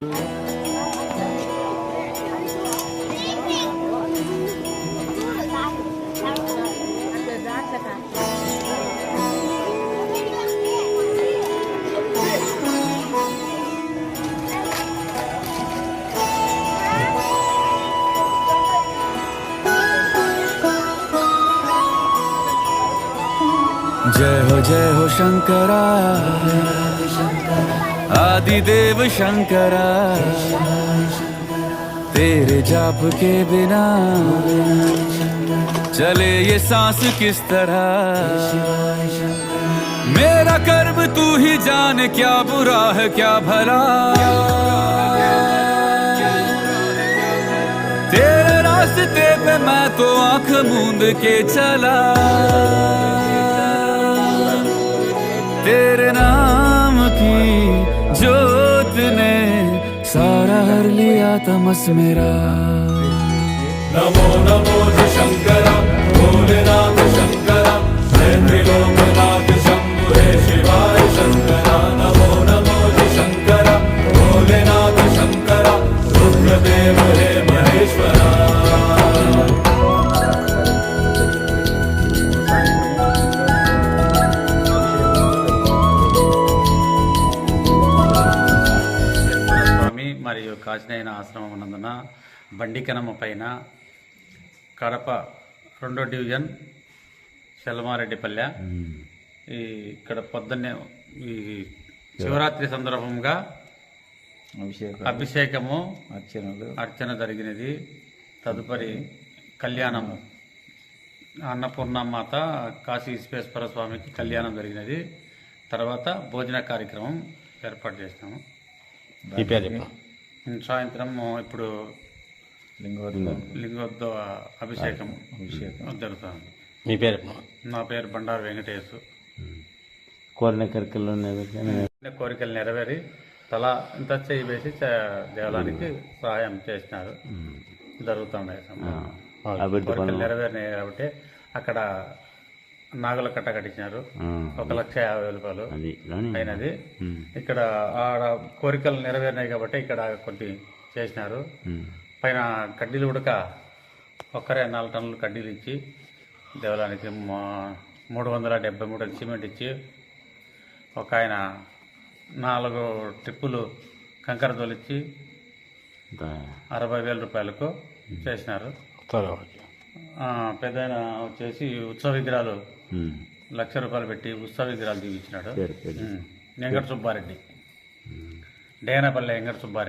जय हो शंकरा आदिदेव शंकरा, तेरे जाप के बिना चले ये सांस किस तरह। मेरा कर्म तू ही जाने, क्या बुरा है क्या भला। तेरे रास्ते पे मैं तो आंख मूंद के चला, तेरे नाम की जोत ने सारा हर लिया तमस मेरा। नमो नमो शंकरा भोलेनाथ शंकरा, त्रिलोकनाथ शंभु हे शिवाय शंकरा। नमो नमो शंकरा भोलेनाथ शंकरा, रुद्रदेव हे महेश्वरा। మరియు కాశీనయన ఆశ్రమం నందున బండికనమ్మ పైన కడప 2వ డివిజన్ చెల్లమారెడ్డిపల్లె ఇక్కడ పొద్దున్నే ఈ శివరాత్రి సందర్భంగా అభిషేకము అర్చన జరిగినది. తదుపరి కళ్యాణము అన్నపూర్ణమాత కాశీ విశ్వేశ్వర స్వామికి కళ్యాణం జరిగినది. తర్వాత భోజన కార్యక్రమం ఏర్పాటు చేసినాము. సాయంత్రం ఇప్పుడు లింగోద్భవ అభిషేకం జరుగుతుంది. మీ పేరు? నా పేరు బండారు వెంకటేశ్. కోరికలు నెరవేరి తలా ఇంత చేయి వేసి దేవాలయానికి సహాయం చేసినారు. జరుగుతున్నాయి. కోరికలు నెరవేరినాయి కాబట్టి అక్కడ నాగుల కట్ట కట్టించినారు. 1,50,000 రూపాయలు అయినది. ఇక్కడ ఆడ కోరికలు నెరవేరినాయి కాబట్టి ఇక్కడ కొన్ని చేసినారు. పైన కడ్డీలు ఉడక ఒక్కరే 4 టన్నులు కడ్డీలు ఇచ్చి దేవాలయానికి 373 సిమెంట్ ఇచ్చి ఒక ఆయన 4 ట్రిప్పులు కంకర తోలిచ్చి 60,000 రూపాయలకు చేసినారు. పెద్ద వచ్చేసి ఉత్సవ విగ్రహాలు 1,00,000 రూపాయలు పెట్టి ఉత్సవ విగ్రహాలు తీపించినాడు. వెంకట సుబ్బారెడ్డి, డేనపల్లె వెంకట సుబ్బారెడ్డి.